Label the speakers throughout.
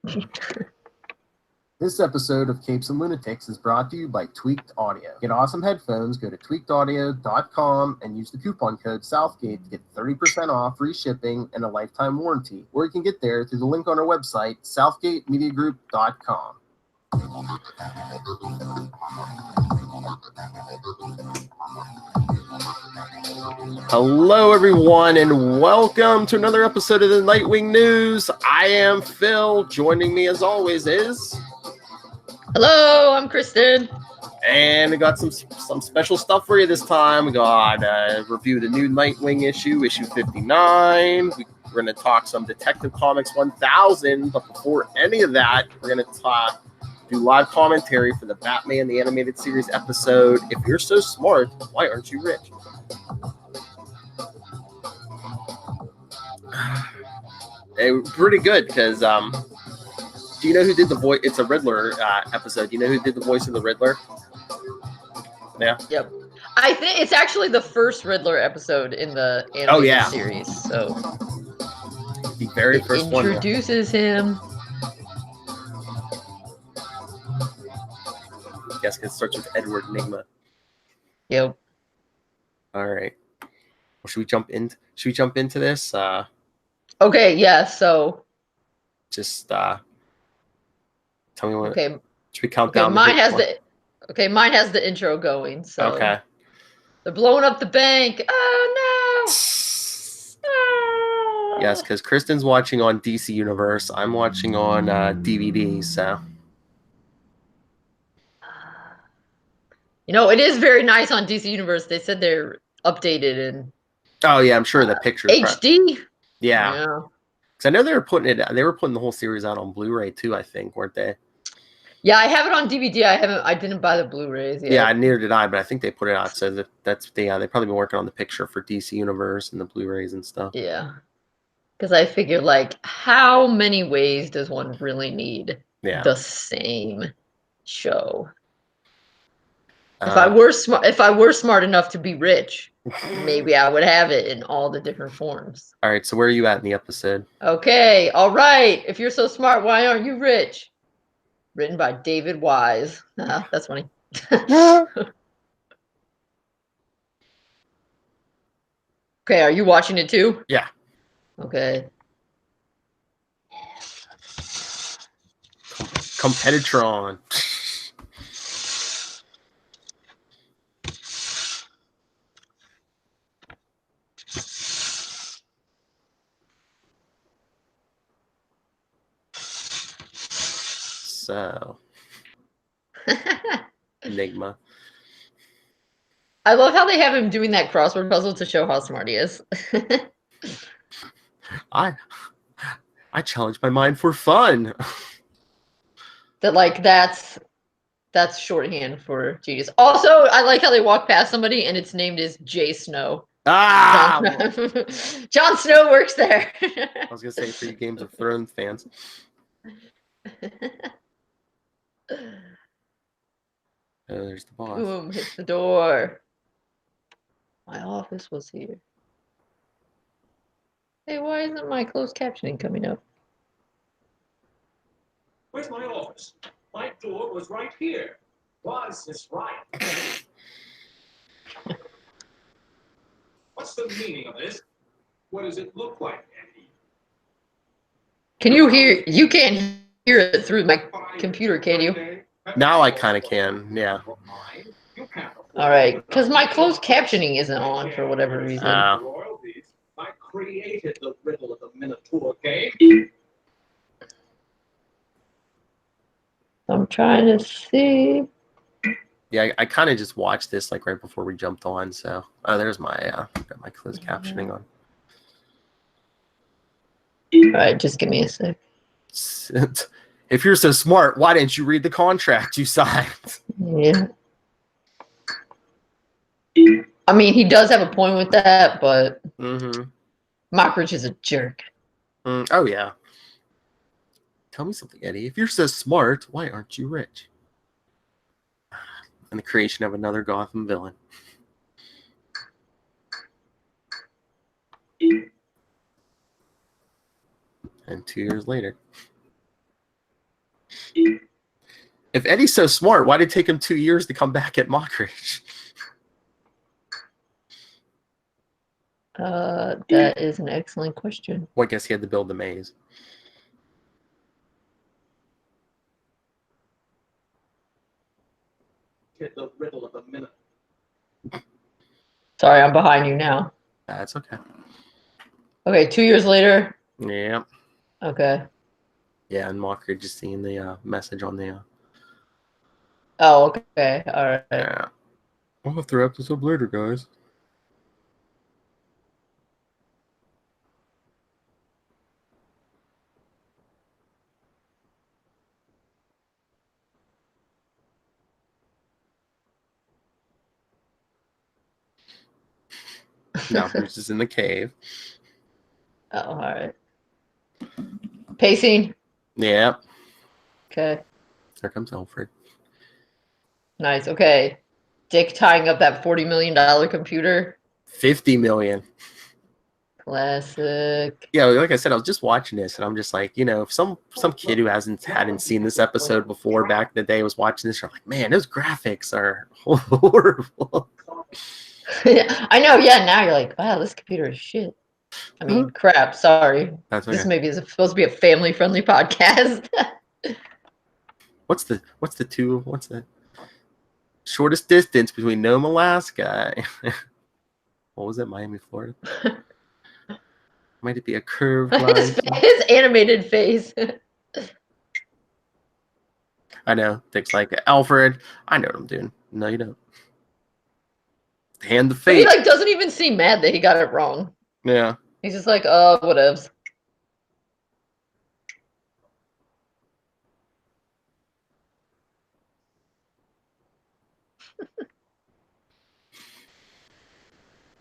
Speaker 1: This episode of Capes and Lunatics is brought to you by Tweaked Audio. Get awesome headphones, go to tweakedaudio.com and use the coupon code Southgate to get 30% off, free shipping, and a lifetime warranty. Or you can get there through the link on our website, southgatemediagroup.com. Hello, everyone, and welcome to another episode of the Nightwing News. I am Phil. Joining me, as always, is...
Speaker 2: Hello, I'm Kristen.
Speaker 1: And we got some special stuff for you this time. We got a review of the new Nightwing issue 59. We're going to talk some Detective Comics 1000. But before any of that, we're going to do live commentary for the Batman the Animated Series episode. If you're so smart, why aren't you rich? Hey, pretty good, because do you know who did the voice? It's a Riddler episode. Do you know who did the voice of the Riddler? Yeah.
Speaker 2: Yep. I think it's actually the first Riddler episode in the animated series. So
Speaker 1: the very first one
Speaker 2: introduces him.
Speaker 1: Yes, it starts with Edward Nigma.
Speaker 2: Yep.
Speaker 1: All right. Well, should we jump into this?
Speaker 2: Okay. Yeah. So.
Speaker 1: Just tell me what.
Speaker 2: Okay.
Speaker 1: Should we count down?
Speaker 2: Mine has the intro going. So.
Speaker 1: Okay.
Speaker 2: They're blowing up the bank. Oh no!
Speaker 1: Yes, because Kristen's watching on DC Universe. I'm watching on DVD. So.
Speaker 2: You know, it is very nice on DC Universe. They said they're updated and.
Speaker 1: Oh yeah, I'm sure the pictures.
Speaker 2: HD.
Speaker 1: Yeah. Because I know they were putting the whole series out on Blu-ray too. I think, weren't they?
Speaker 2: Yeah, I have it on DVD. I didn't buy the Blu-rays yet.
Speaker 1: Yeah, neither did I, but I think they put it out. So they probably been working on the picture for DC Universe and the Blu-rays and stuff.
Speaker 2: Yeah. Because I figure, how many ways does one really need the same show? If I were smart enough to be rich, maybe I would have it in all the different forms.
Speaker 1: All right, so where are you at in the episode?
Speaker 2: Okay, all right. If you're so smart, why aren't you rich? Written by David Wise. That's funny. Okay, are you watching it too?
Speaker 1: Yeah.
Speaker 2: Okay.
Speaker 1: Competitron. So. Enigma.
Speaker 2: I love how they have him doing that crossword puzzle to show how smart he is.
Speaker 1: I challenge my mind for fun.
Speaker 2: That's shorthand for genius. Also, I like how they walk past somebody and it's named as Jay Snow.
Speaker 1: Ah!
Speaker 2: Jon Snow works there.
Speaker 1: I was gonna say for you Games of Thrones fans. Oh, there's the boss.
Speaker 2: Boom, hits the door. My office was here. Hey, why isn't my closed captioning coming up?
Speaker 3: Where's my office? My door was right here. Was this right? What's the meaning of this? What does it look like, Andy?
Speaker 2: Can you hear? You can't hear it through my computer, can you?
Speaker 1: Now I kind of can, yeah.
Speaker 2: All right, because my closed captioning isn't on for whatever reason.
Speaker 3: I created the riddle of the Minotaur cave.
Speaker 2: I'm trying to see.
Speaker 1: Yeah, I kind of just watched this right before we jumped on. So, there's my got my closed captioning on.
Speaker 2: All right, just give me a sec.
Speaker 1: If you're so smart, why didn't you read the contract you signed?
Speaker 2: Yeah. I mean, he does have a point with that, but Mockridge is a jerk.
Speaker 1: Oh, yeah. Tell me something, Eddie. If you're so smart, why aren't you rich? And the creation of another Gotham villain. And 2 years later. If Eddie's so smart, why did it take him 2 years to come back at Mockridge?
Speaker 2: That is an excellent question.
Speaker 1: Well, I guess he had to build the maze.
Speaker 3: Get the riddle of the minute.
Speaker 2: Sorry, I'm behind you now.
Speaker 1: That's okay.
Speaker 2: Okay, 2 years later.
Speaker 1: Yeah.
Speaker 2: Okay.
Speaker 1: Yeah, and Mockridge just seeing the message on the.
Speaker 2: Oh, okay. All right.
Speaker 1: Yeah. I'll have to wrap this up later, guys. Now Bruce is in the cave.
Speaker 2: Oh, all right. Pacing.
Speaker 1: Yeah.
Speaker 2: Okay.
Speaker 1: Here comes Alfred.
Speaker 2: Nice. Okay. Dick tying up that $40 million computer.
Speaker 1: 50 million.
Speaker 2: Classic.
Speaker 1: Yeah, like I said, I was just watching this, and I'm just like, if some kid who hadn't seen this episode before back in the day was watching this, you're like, man, those graphics are horrible.
Speaker 2: I know. Yeah. Now you're like, wow, this computer is shit. I mean, crap. Sorry.
Speaker 1: That's okay.
Speaker 2: This maybe is supposed to be a family-friendly podcast.
Speaker 1: What's the shortest distance between Nome, Alaska? What was it? Miami, Florida? Might it be a curved line?
Speaker 2: His animated face.
Speaker 1: I know. Dick's like, Alfred, I know what I'm doing. No, you don't. Hand the fate.
Speaker 2: He doesn't even seem mad that he got it wrong.
Speaker 1: Yeah.
Speaker 2: He's just like, oh, whatevs.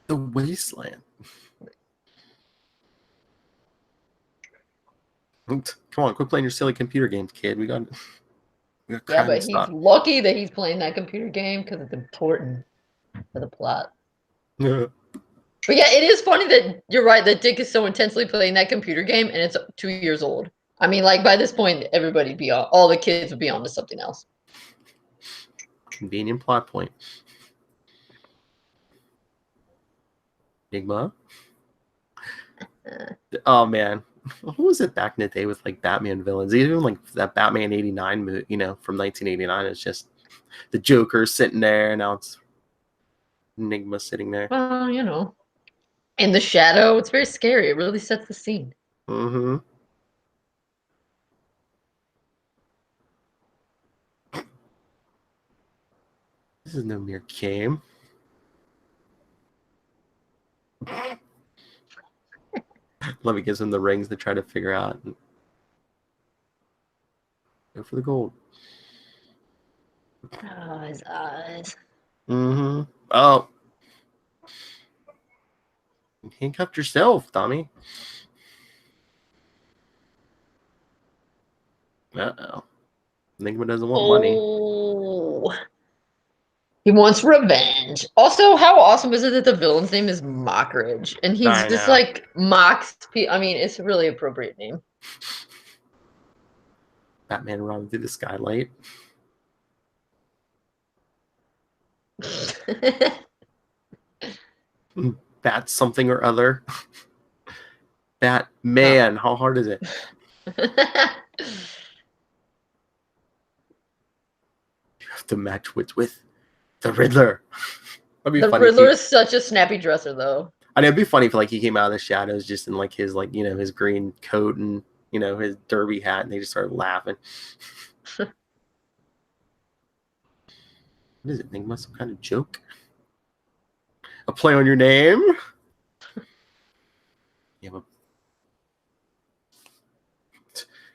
Speaker 1: The wasteland. Come on, quit playing your silly computer games, kid. We got
Speaker 2: yeah, but he's lucky that he's playing that computer game because it's important for the plot.
Speaker 1: Yeah.
Speaker 2: But yeah, it is funny that you're right that Dick is so intensely playing that computer game and it's 2 years old. I mean, by this point, all the kids would be on to something else.
Speaker 1: Convenient plot point. Enigma. Oh man, who was it back in the day with Batman villains? Even that Batman '89 movie, from 1989. It's just the Joker sitting there, and now it's Enigma sitting there.
Speaker 2: Well, in the shadow, it's very scary. It really sets the scene.
Speaker 1: Mm-hmm. This is no mere game. Let me gives him the rings to try to figure out. Go for the gold.
Speaker 2: Oh, his eyes.
Speaker 1: Mm-hmm. Oh. You handcuffed yourself, Tommy. Uh-oh. Enigma doesn't want money.
Speaker 2: He wants revenge. Also, how awesome is it that the villain's name is Mockridge? And he's just mocks. I mean, it's a really appropriate name.
Speaker 1: Batman running through the skylight. Bat something or other. Batman. How hard is it? You have to match wits with the Riddler. That'd be funny.
Speaker 2: Riddler is such a snappy dresser, though.
Speaker 1: I know it'd be funny if he came out of the shadows just in his his green coat and his derby hat, and they just started laughing. What is it? Enigma? Some kind of joke? A play on your name?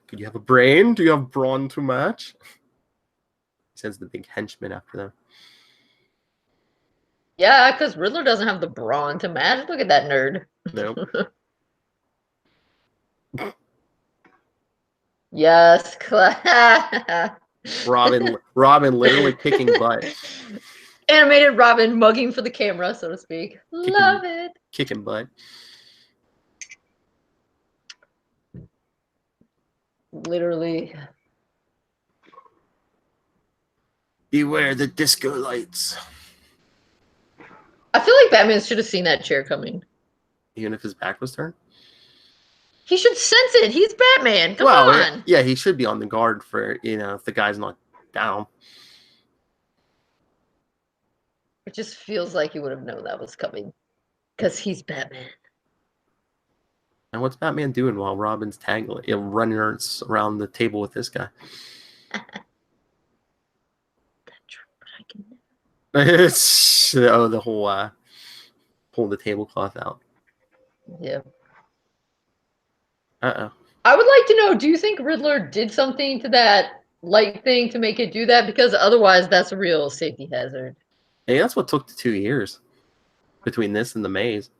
Speaker 1: Could you have a brain? Do you have brawn to match? He sends the big henchman after them.
Speaker 2: Yeah, because Riddler doesn't have the brawn to match. Look at that nerd.
Speaker 1: Nope.
Speaker 2: Yes.
Speaker 1: Robin literally kicking butt.
Speaker 2: Animated Robin mugging for the camera, so to speak. Love it.
Speaker 1: Kicking butt.
Speaker 2: Literally.
Speaker 1: Beware the disco lights.
Speaker 2: I feel like Batman should have seen that chair coming.
Speaker 1: Even if his back was turned?
Speaker 2: He should sense it. He's Batman. Come on.
Speaker 1: Yeah, he should be on the guard for, if the guy's not down.
Speaker 2: It just feels like he would have known that was coming. Because he's Batman.
Speaker 1: And what's Batman doing while Robin's running around the table with this guy? The whole pull the tablecloth out.
Speaker 2: Yeah.
Speaker 1: Uh-oh.
Speaker 2: I would like to know, do you think Riddler did something to that light thing to make it do that? Because otherwise that's a real safety hazard.
Speaker 1: Hey, that's what took 2 years between this and the maze.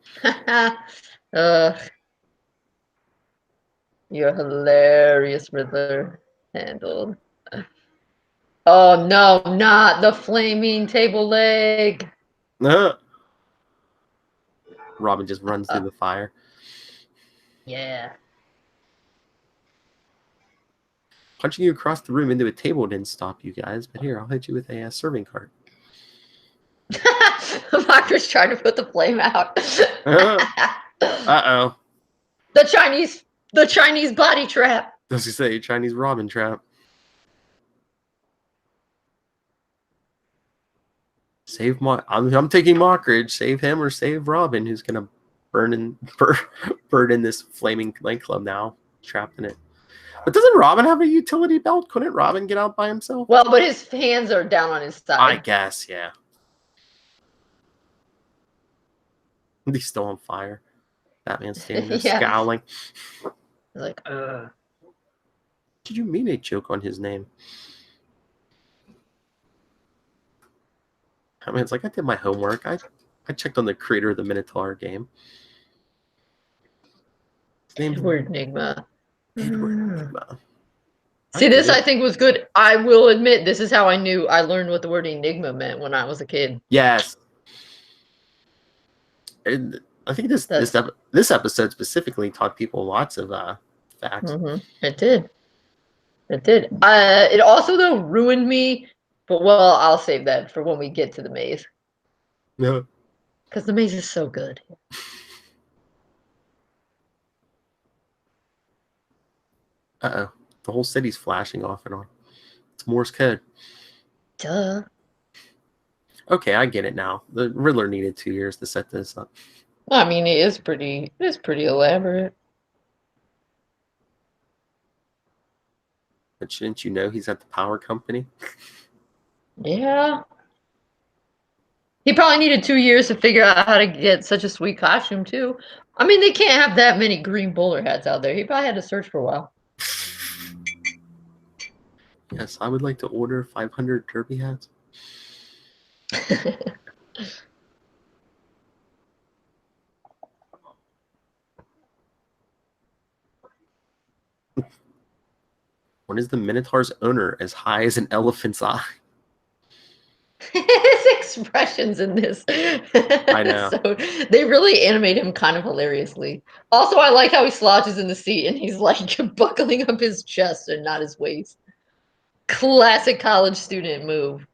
Speaker 2: You're hilarious, Riddler. Handled. Oh no, not the flaming table leg.
Speaker 1: Robin just runs through the fire.
Speaker 2: Yeah.
Speaker 1: Punching you across the room into a table didn't stop you guys, but here, I'll hit you with a serving cart.
Speaker 2: Mocker's trying to put the flame out.
Speaker 1: Uh-oh.
Speaker 2: The Chinese body trap.
Speaker 1: Does he say Chinese Robin trap? Save I'm taking Mockridge. Save him or save Robin, who's gonna burn in this flaming nightclub now, trapped in it. But doesn't Robin have a utility belt? Couldn't Robin get out by himself?
Speaker 2: Well, but his hands are down on his side.
Speaker 1: I guess, yeah. He's still on fire. Batman's standing there scowling.
Speaker 2: He's like,
Speaker 1: Did you mean a joke on his name? I mean, it's like I did my homework. I checked on the creator of the Minotaur game. His name's
Speaker 2: Edward Nigma.
Speaker 1: Edward Nigma.
Speaker 2: See, this I think was good. I will admit, this is how I learned what the word enigma meant when I was a kid.
Speaker 1: Yes. And I think this episode specifically taught people lots of facts.
Speaker 2: Mm-hmm. It did. It also, though, ruined me. But, well, I'll save that for when we get to the maze.
Speaker 1: No.
Speaker 2: Because the maze is so good.
Speaker 1: Uh-oh. The whole city's flashing off and on. It's Morse code.
Speaker 2: Duh.
Speaker 1: Okay, I get it now. The Riddler needed 2 years to set this up.
Speaker 2: I mean, it is pretty elaborate.
Speaker 1: But shouldn't you know he's at the power company?
Speaker 2: Yeah. He probably needed 2 years to figure out how to get such a sweet costume, too. I mean, they can't have that many green bowler hats out there. He probably had to search for a while.
Speaker 1: Yes, I would like to order 500 derby hats. When is the Minotaur's owner as high as an elephant's eye?
Speaker 2: His expressions in this.
Speaker 1: I know.
Speaker 2: So they really animate him kind of hilariously. Also, I like how he slouches in the seat and he's like buckling up his chest and not his waist. Classic college student move.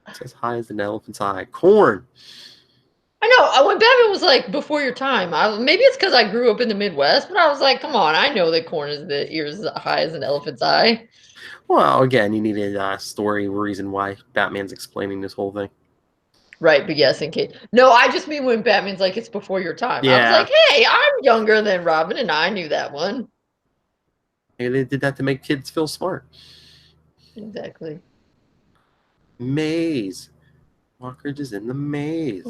Speaker 1: It's as high as an elephant's eye. Corn.
Speaker 2: I know. When Batman was like, before your time, maybe it's because I grew up in the Midwest, but I was like, come on, I know that corn is the ears as high as an elephant's eye.
Speaker 1: Well, again, you needed a story reason why Batman's explaining this whole thing.
Speaker 2: Right, but yes, in case. No, I just mean when Batman's like, it's before your time.
Speaker 1: Yeah.
Speaker 2: I was like, hey, I'm younger than Robin, and I knew that one.
Speaker 1: Maybe they did that to make kids feel smart.
Speaker 2: Exactly.
Speaker 1: Maze. Mockridge is in the maze.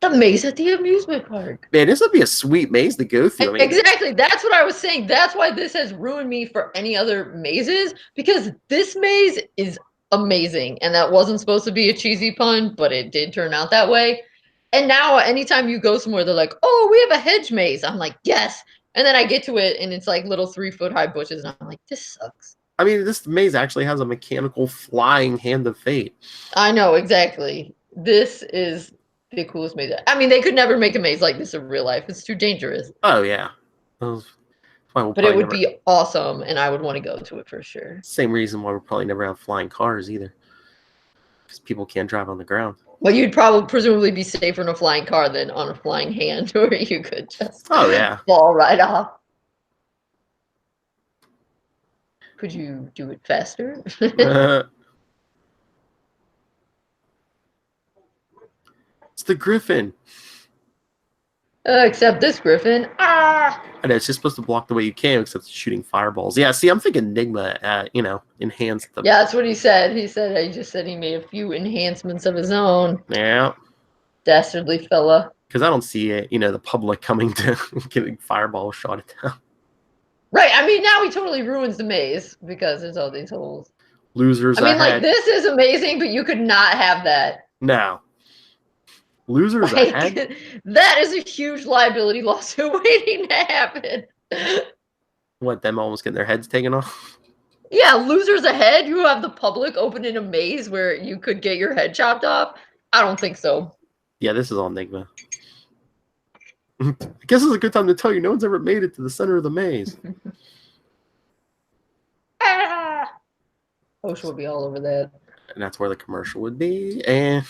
Speaker 2: The maze at the amusement park.
Speaker 1: Man, this would be a sweet maze to go through. I mean,
Speaker 2: exactly. That's what I was saying. That's why this has ruined me for any other mazes, because this maze is amazing. And that wasn't supposed to be a cheesy pun, but it did turn out that way. And now anytime you go somewhere, they're like, oh, we have a hedge maze. I'm like, yes. And then I get to it and it's like little 3-foot high bushes. And I'm like, this sucks.
Speaker 1: I mean, this maze actually has a mechanical flying hand of fate.
Speaker 2: I know, exactly. This is the coolest maze. I mean, they could never make a maze like this in real life. It's too dangerous.
Speaker 1: Oh, yeah. Those
Speaker 2: But it would be awesome, and I would want to go to it for sure.
Speaker 1: Same reason why we'll probably never have flying cars either. Because people can't drive on the ground.
Speaker 2: Well, you'd presumably be safer in a flying car than on a flying hand, where you could just fall right off. Could you do it faster?
Speaker 1: It's the Griffin.
Speaker 2: Except this Griffin. Ah!
Speaker 1: And it's just supposed to block the way you can, except shooting fireballs. Yeah, see, I'm thinking Enigma, enhanced the...
Speaker 2: Yeah, that's what he said. He just said he made a few enhancements of his own.
Speaker 1: Yeah.
Speaker 2: Dastardly fella.
Speaker 1: Because I don't see it, the public coming to getting fireball shot at them.
Speaker 2: Right. I mean, now he totally ruins the maze because there's all these holes.
Speaker 1: Losers
Speaker 2: ahead.
Speaker 1: Like,
Speaker 2: this is amazing, but you could not have that.
Speaker 1: No. Losers ahead?
Speaker 2: That is a huge liability lawsuit waiting to happen.
Speaker 1: What, them almost getting their heads taken off?
Speaker 2: Yeah, losers ahead? You have the public opening a maze where you could get your head chopped off? I don't think so.
Speaker 1: Yeah, this is all Enigma. I guess it's a good time to tell you no one's ever made it to the center of the maze.
Speaker 2: Ocean would be all over that.
Speaker 1: And that's where the commercial would be. And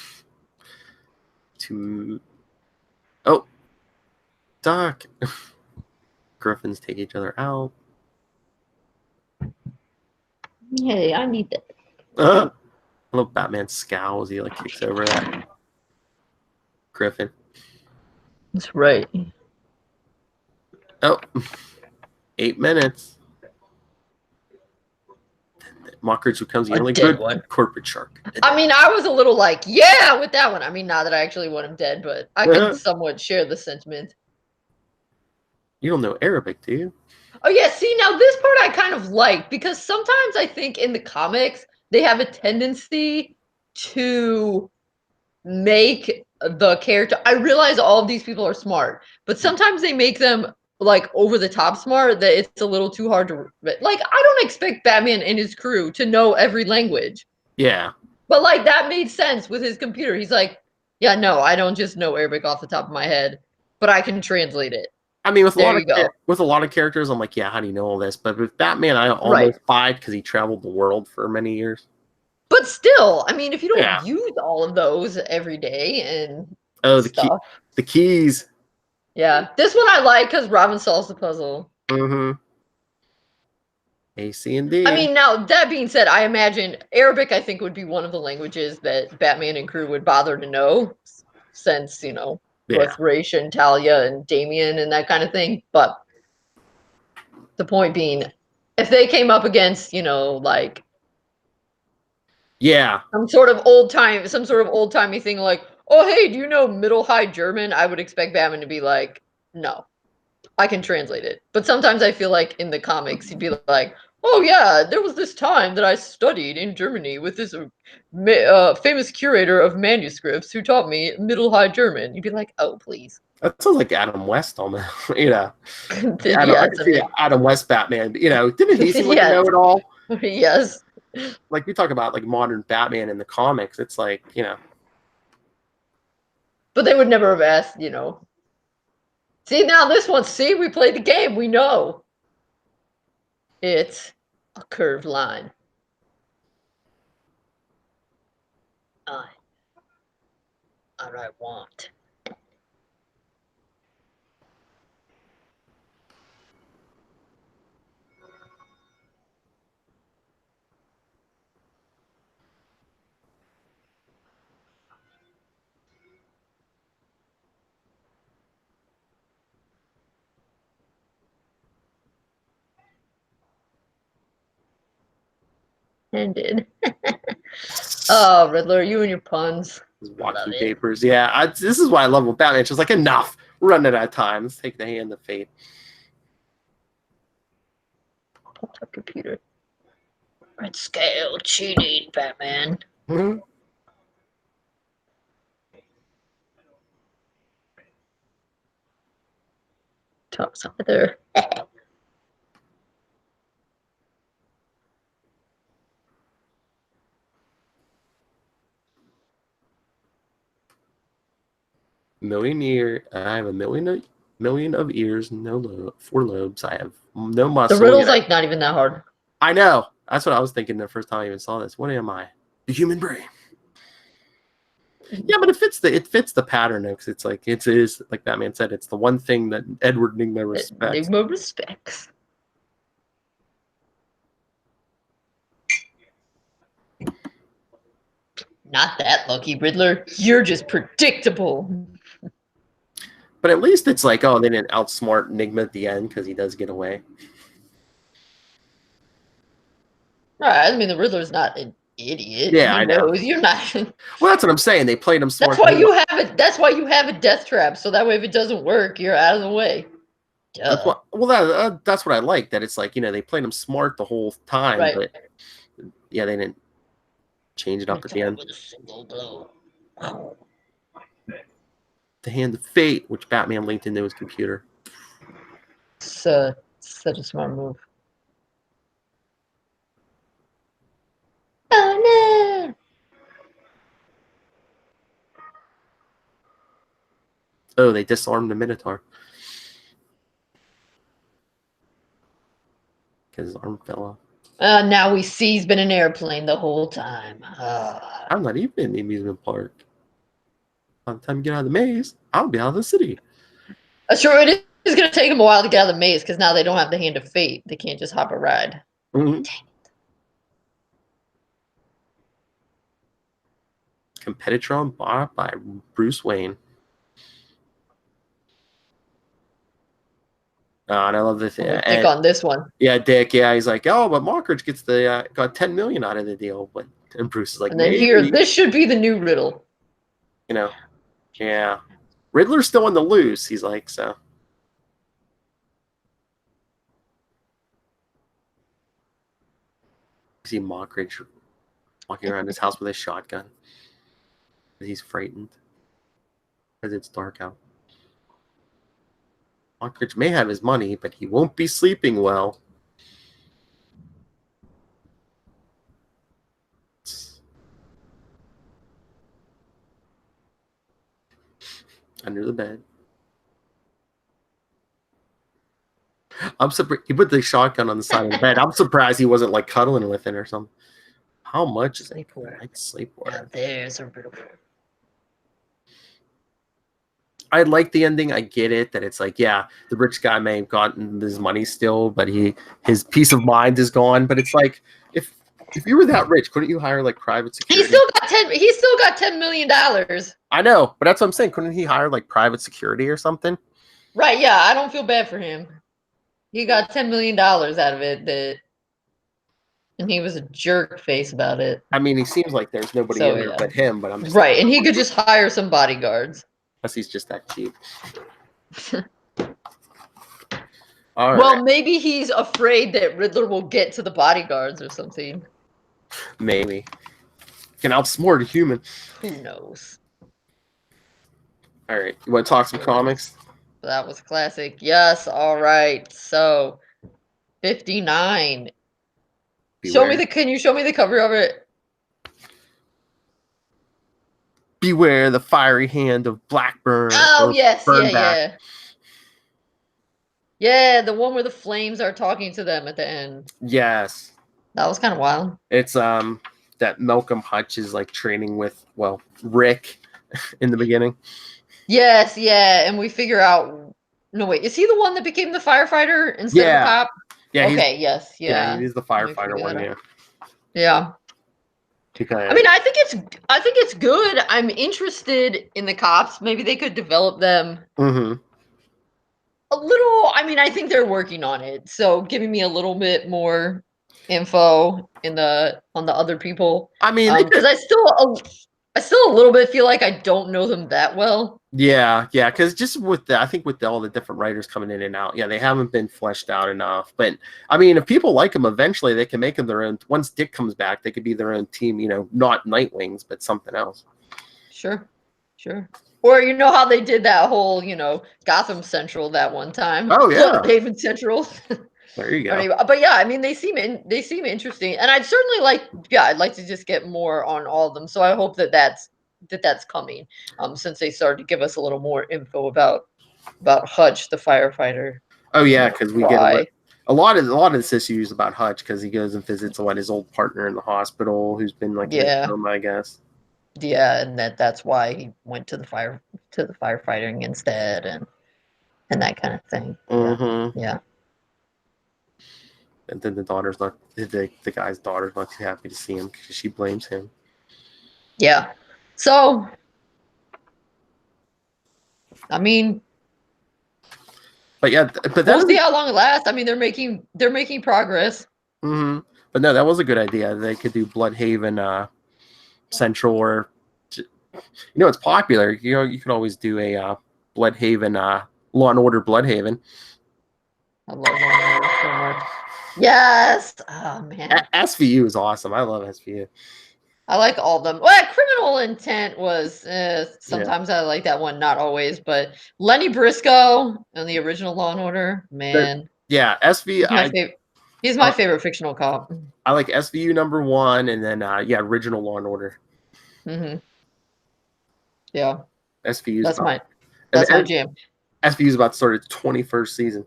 Speaker 1: Doc. Griffins take each other out.
Speaker 2: Hey, I need that.
Speaker 1: I love Batman's scowl as he kicks over that Griffin.
Speaker 2: That's right.
Speaker 1: 8 minutes. Mockridge becomes the only good corporate shark.
Speaker 2: I mean, I was a little yeah, with that one. I mean, not that I actually want him dead, but I can somewhat share the sentiment.
Speaker 1: You don't know Arabic, do you?
Speaker 2: Oh, yeah. See, now this part I kind of like because sometimes I think in the comics, they have a tendency to make the character. I realize all of these people are smart, but sometimes they make them over the top smart that it's a little too hard to I don't expect Batman and his crew to know every language.
Speaker 1: Yeah.
Speaker 2: But that made sense with his computer. He's yeah, no, I don't just know Arabic off the top of my head, but I can translate it.
Speaker 1: I mean, with a lot of characters, I'm yeah, how do you know all this? But with Batman, I almost buy because he traveled the world for many years.
Speaker 2: But still, I mean, if you don't use all of those every day and
Speaker 1: the keys.
Speaker 2: Yeah, this one I like because Robin solves the puzzle.
Speaker 1: Mm-hmm. A, C, and D.
Speaker 2: I mean, now, that being said, I imagine Arabic, I think, would be one of the languages that Batman and crew would bother to know since, with Ra's and Talia and Damian and that kind of thing. But the point being, if they came up against, some sort of old-timey thing oh, hey, do you know Middle High German? I would expect Batman to be no, I can translate it. But sometimes I feel in the comics, he'd be oh, yeah, there was this time that I studied in Germany with this famous curator of manuscripts who taught me Middle High German. You'd be oh, please.
Speaker 1: That sounds like Adam West almost, Adam West Batman, didn't he seem like a know-it-all?
Speaker 2: Yes.
Speaker 1: We talk about modern Batman in the comics, it's
Speaker 2: But they would never have asked, See, now this one, we played the game. We know. It's a curved line. I want. Ended. Oh, Riddler, you and your puns.
Speaker 1: Walking papers. Yeah, this is why I love with Batman. It's just enough. We're running out of time. Let's take the hand of fate.
Speaker 2: Popped up computer. Red scale cheating, Batman.
Speaker 1: Mm-hmm.
Speaker 2: Talks either.
Speaker 1: Millionaire. I have a millionaire. million of ears, no 4 lobes. I have no muscle.
Speaker 2: The riddle's like not even that hard.
Speaker 1: I know. That's what I was thinking the first time I even saw this. What am I? The human brain. Yeah, but it fits the pattern because it's like it is like Batman said. It's the one thing that Edward Nygma respects.
Speaker 2: Nygma respects. Not that lucky, Riddler. You're just predictable.
Speaker 1: But at least it's like, oh, they didn't outsmart Nygma at the end because he does get away.
Speaker 2: Right. I mean, the Riddler's not an idiot.
Speaker 1: Yeah, I know.
Speaker 2: You're not.
Speaker 1: Well, that's what I'm saying. They played him smart.
Speaker 2: That's why you have it. That's why you have a death trap. So that way, if it doesn't work, you're out of the way.
Speaker 1: That's what I like. That it's like, they played him smart the whole time,
Speaker 2: right.
Speaker 1: But yeah, they didn't change it up at the end.
Speaker 2: With a single blow.
Speaker 1: The hand of fate, which Batman linked into his computer.
Speaker 2: Such a smart move. Oh no!
Speaker 1: Oh, they disarmed the Minotaur. Because his arm fell off.
Speaker 2: Now we see he's been an airplane the whole time.
Speaker 1: I'm not even in the amusement park. By the time you get out of the maze, I'll be out of the city.
Speaker 2: Sure, it is going to take them a while to get out of the maze because now they don't have the hand of fate. They can't just hop a ride.
Speaker 1: Mm-hmm. Competitron bought by Bruce Wayne. And I love this.
Speaker 2: Dick on this one.
Speaker 1: Yeah, Dick. Yeah, he's like, oh, but Mockridge gets got $10 million out of the deal, and Bruce is like,
Speaker 2: and then here, this should be the new riddle.
Speaker 1: Yeah, Riddler's still on the loose. He's like, so. See Mockridge walking around his house with a shotgun. He's frightened because it's dark out. Mockridge may have his money, but he won't be sleeping well. Under the bed. I'm surprised he put the shotgun on the side of the bed. I'm surprised he wasn't like cuddling with it or something. How much is it? Sleepwear.
Speaker 2: Yeah, there's a riddle.
Speaker 1: I like the ending. I get it that it's like, yeah, the rich guy may have gotten his money still, but his peace of mind is gone. But it's like, if you were that rich, couldn't you hire like private security?
Speaker 2: He still got $10 million.
Speaker 1: I know, but that's what I'm saying. Couldn't he hire like private security or something?
Speaker 2: Right. Yeah, I don't feel bad for him. He got $10 million out of it, and he was a jerk face about it.
Speaker 1: I mean, he seems like there's nobody in there but him. But I'm just
Speaker 2: right, and he could just hire some bodyguards.
Speaker 1: Unless he's just that cheap.
Speaker 2: All right. Well, maybe he's afraid that Riddler will get to the bodyguards or something.
Speaker 1: Maybe. Can outsmart a human.
Speaker 2: Who knows?
Speaker 1: All right. You want to talk some comics?
Speaker 2: That was classic. Yes. All right. So, 59. Beware. Can you show me the cover of it?
Speaker 1: Beware the fiery hand of Blackburn.
Speaker 2: Oh, yes. Yeah. Yeah, the one where the flames are talking to them at the end.
Speaker 1: Yes.
Speaker 2: That was kind of wild.
Speaker 1: It's that Malcolm Hutch is like training with, Rick in the beginning.
Speaker 2: Yes, yeah, and we figure out. No, wait, is he the one that became the firefighter instead of a cop?
Speaker 1: Yeah.
Speaker 2: Okay. Yes. Yeah.
Speaker 1: Yeah, he's the firefighter one. Yeah.
Speaker 2: Yeah. I mean, I think it's good. I'm interested in the cops. Maybe they could develop them a little. I mean, I think they're working on it. So giving me a little bit more info on the other people.
Speaker 1: I mean,
Speaker 2: because I still a little bit feel like I don't know them that well.
Speaker 1: Yeah, because just I think with all the different writers coming in and out, they haven't been fleshed out enough. But I mean, if people like them, eventually they can make them their own. Once Dick comes back, they could be their own team. Not Nightwings, but something else. Sure.
Speaker 2: Or how they did that whole Gotham Central that one time.
Speaker 1: Oh yeah,
Speaker 2: David Central.
Speaker 1: There you go.
Speaker 2: Anyway, but yeah, I mean, they seem interesting, and I'd certainly I'd like to just get more on all of them. So I hope that's coming, since they started to give us a little more info about about Hutch, the firefighter.
Speaker 1: Oh yeah, because we get a lot of this issue is about Hutch because he goes and visits his old partner in the hospital who's been like in a coma, I guess.
Speaker 2: Yeah, and that's why he went to the firefighting instead, and that kind of thing.
Speaker 1: Mm-hmm.
Speaker 2: Yeah.
Speaker 1: And then the guy's daughter's not too happy to see him because she blames him.
Speaker 2: Yeah. So, I mean,
Speaker 1: but
Speaker 2: we'll see how long it lasts. I mean, they're making progress.
Speaker 1: Mm-hmm. But no, that was a good idea. They could do Bloodhaven Central, or it's popular. You could always do a Bloodhaven Law and Order Bloodhaven.
Speaker 2: I love Law and Order so much. Yes. Oh man.
Speaker 1: SVU is awesome. I love SVU.
Speaker 2: I like all of them. Well, Criminal Intent was sometimes I like that one, not always. But Lenny Briscoe and the original Law and Order, man.
Speaker 1: SVU.
Speaker 2: He's my favorite fictional cop.
Speaker 1: I like SVU #1, and then original Law and Order.
Speaker 2: Mm-hmm. Yeah.
Speaker 1: SVU.
Speaker 2: That's my jam.
Speaker 1: SVU is about to start its 21st season.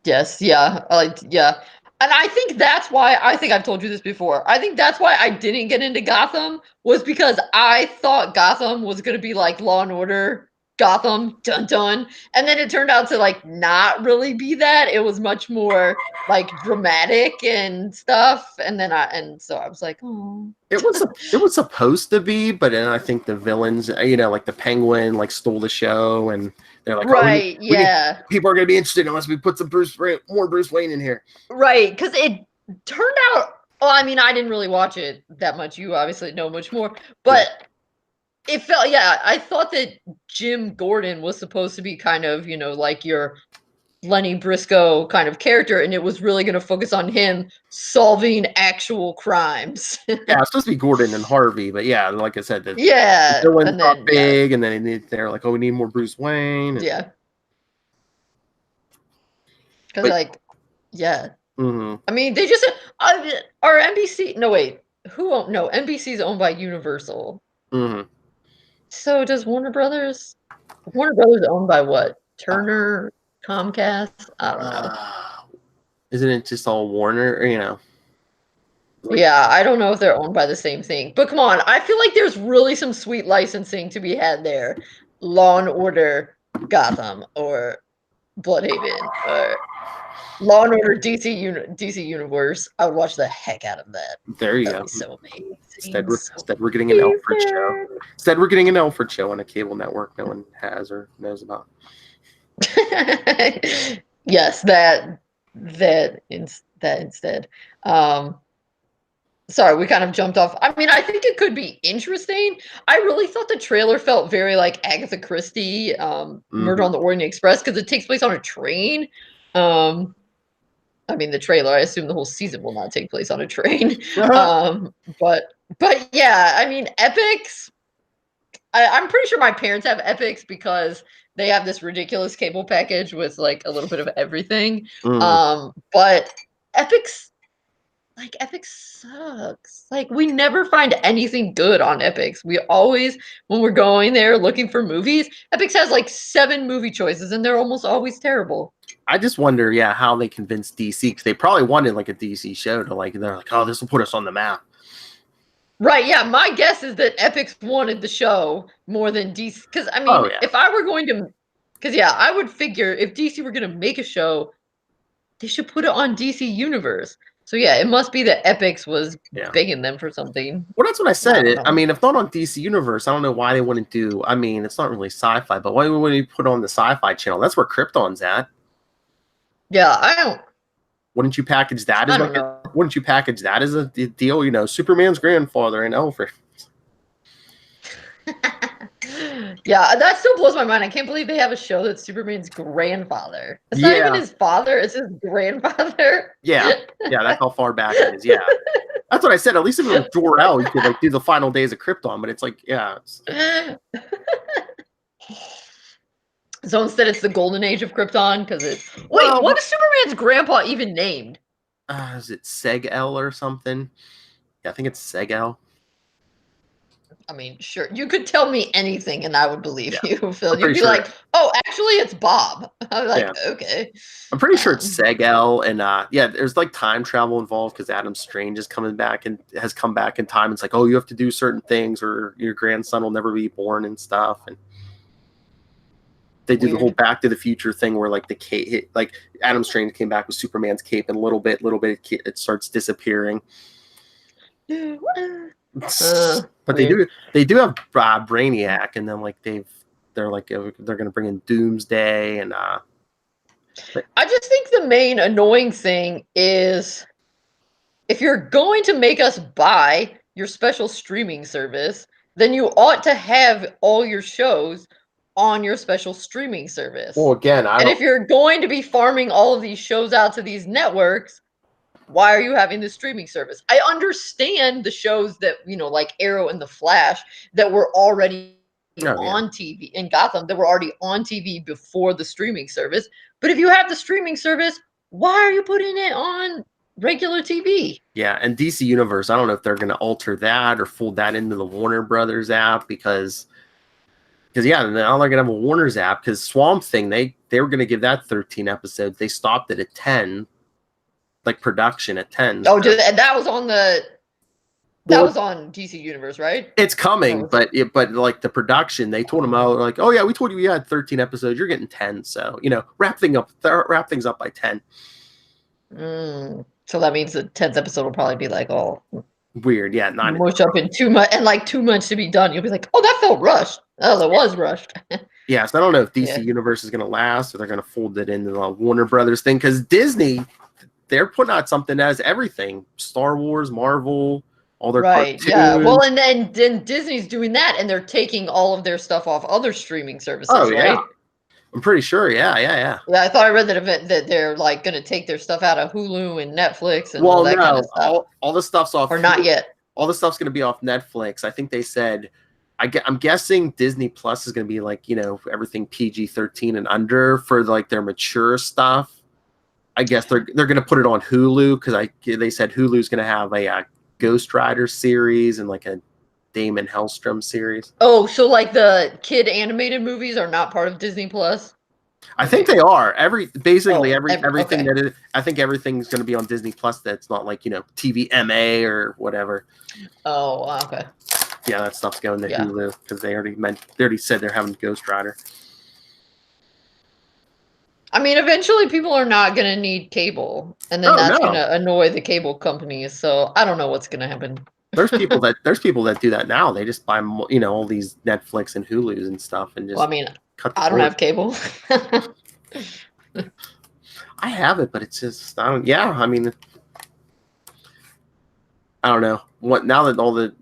Speaker 2: Yes, yeah. And I think that's why, I think I've told you this before, I think that's why I didn't get into Gotham, was because I thought Gotham was going to be like Law and Order, Gotham, dun dun. And then it turned out to like not really be that. It was much more like dramatic and stuff. And so I was like, oh.
Speaker 1: It was supposed to be, but then I think the villains, like the Penguin, like stole the show, and they're like,
Speaker 2: right,
Speaker 1: people are gonna be interested unless we put some more Bruce Wayne in here.
Speaker 2: Right, because it turned out. Well, I mean, I didn't really watch it that much. You obviously know much more, but it felt. Yeah, I thought that Jim Gordon was supposed to be kind of, like your Lenny Briscoe kind of character, and it was really going to focus on him solving actual crimes.
Speaker 1: Yeah, it's supposed to be Gordon and Harvey, but yeah, like I said, the villains got big, and then they're like, "Oh, we need more Bruce Wayne."
Speaker 2: Yeah, because
Speaker 1: Mm-hmm.
Speaker 2: I mean, they just are NBC. No, wait, NBC's owned by Universal.
Speaker 1: Mm-hmm.
Speaker 2: So does Warner Brothers? Warner Brothers owned by what? Turner. Comcast? I don't know.
Speaker 1: Isn't it just all Warner?
Speaker 2: Yeah, I don't know if they're owned by the same thing. But come on, I feel like there's really some sweet licensing to be had there. Law and Order Gotham, or Bloodhaven, or Law and Order DC Universe. I would watch the heck out of that.
Speaker 1: There you
Speaker 2: That'd
Speaker 1: go.
Speaker 2: Be so amazing.
Speaker 1: Instead, we're getting an Alfred show. Instead, we're getting an Alfred show on a cable network no one has or knows about.
Speaker 2: Yes, that instead. Sorry, we kind of jumped off. I mean, I think it could be interesting. I really thought the trailer felt very like Agatha Christie, Murder on the Orient Express, because it takes place on a train. I mean, the trailer, I assume the whole season will not take place on a train. But yeah, I mean, Epix. I'm pretty sure my parents have Epix because they have this ridiculous cable package with like a little bit of everything. But Epix sucks. Like, we never find anything good on Epix. We always, when we're going there looking for movies, Epix has like 7 movie choices and they're almost always terrible.
Speaker 1: I just wonder, how they convinced DC, because they probably wanted like a DC show to they're like, oh, this will put us on the map.
Speaker 2: Right, yeah. My guess is that Epix wanted the show more than DC. Because, I mean, if I were going to... Because, I would figure if DC were going to make a show, they should put it on DC Universe. So, it must be that Epix was begging them for something.
Speaker 1: Well, that's what I said. I mean, if not on DC Universe, I don't know why they wouldn't do... I mean, it's not really sci-fi, but why wouldn't you put it on the Sci-Fi Channel? That's where Krypton's at.
Speaker 2: Yeah, I don't...
Speaker 1: Wouldn't you package that as a deal? Superman's grandfather and Alfred.
Speaker 2: Yeah, that still blows my mind. I can't believe they have a show that's Superman's grandfather. It's not even his father; it's his grandfather.
Speaker 1: Yeah, that's how far back it is. Yeah, that's what I said. At least if it was Jor-El, you could do the final days of Krypton. But it's like,
Speaker 2: So instead, it's the golden age of Krypton because it's. Wait, what is Superman's grandpa even named?
Speaker 1: Is it Seg-El or something? Yeah, I think it's Seg-El.
Speaker 2: I mean, sure. You could tell me anything and I would believe you, Phil. You'd be
Speaker 1: sure.
Speaker 2: like, oh, actually, it's Bob. I'm like, okay.
Speaker 1: I'm pretty sure it's Segel, and there's like time travel involved because Adam Strange is coming back and has come back in time. It's like, oh, you have to do certain things or your grandson will never be born and stuff. And they do the whole Back to the Future thing where like the cape, like Adam Strange came back with Superman's cape, and little bit, it starts disappearing. But they do have Brainiac, and then like they're going to bring in Doomsday, and
Speaker 2: I just think the main annoying thing is if you're going to make us buy your special streaming service, then you ought to have all your shows on your special streaming service.
Speaker 1: Well, again,
Speaker 2: if you're going to be farming all of these shows out to these networks, why are you having the streaming service? I understand the shows that, like Arrow and The Flash that were already on TV in Gotham, that were already on TV before the streaming service. But if you have the streaming service, why are you putting it on regular TV?
Speaker 1: Yeah, and DC Universe, I don't know if they're going to alter that or fold that into the Warner Brothers app because now they're going to have a Warner's app because Swamp Thing, they were going to give that 13 episodes. They stopped it at 10. Like production at 10.
Speaker 2: Oh, and that was on was on DC Universe, right?
Speaker 1: It's coming, but like the production, they told them out like, oh yeah, we told you we had 13 episodes. You're getting 10, so wrap things up by 10.
Speaker 2: So that means the 10th episode will probably be like all
Speaker 1: weird, yeah, not
Speaker 2: mush up in too much and like too much to be done. You'll be like, oh, that felt rushed. Oh, that was rushed.
Speaker 1: Yeah, so I don't know if DC Universe is going to last or they're going to fold it into the Warner Brothers thing because Disney. They're putting out something that has everything: Star Wars, Marvel, all their cartoons.
Speaker 2: Yeah. Well, and then Disney's doing that, and they're taking all of their stuff off other streaming services.
Speaker 1: Oh yeah,
Speaker 2: right?
Speaker 1: I'm pretty sure. Yeah.
Speaker 2: Yeah, I thought I read that they're like going to take their stuff out of Hulu and Netflix and all that kind of stuff.
Speaker 1: All the stuff's off.
Speaker 2: Or not yet.
Speaker 1: All the stuff's going to be off Netflix. I think they said. I'm guessing Disney Plus is going to be like everything PG-13 and under for like their mature stuff. I guess they're going to put it on Hulu because they said Hulu's going to have a Ghost Rider series and like a Damon Hellstrom series.
Speaker 2: Oh, so like the kid animated movies are not part of Disney Plus?
Speaker 1: I think they are. Everything that is. I think everything's going to be on Disney Plus. That's not like TVMA or whatever.
Speaker 2: Oh, okay.
Speaker 1: Yeah, that stuff's going to Hulu because they already said they're having Ghost Rider.
Speaker 2: I mean, eventually people are not going to need cable, and then that's going to annoy the cable companies. So I don't know what's going to happen.
Speaker 1: There's people that do that now. They just buy all these Netflix and Hulus and stuff, and just.
Speaker 2: Well, I mean, I don't have cable.
Speaker 1: I have it, but it's just I don't. Yeah, I mean, I don't know what now that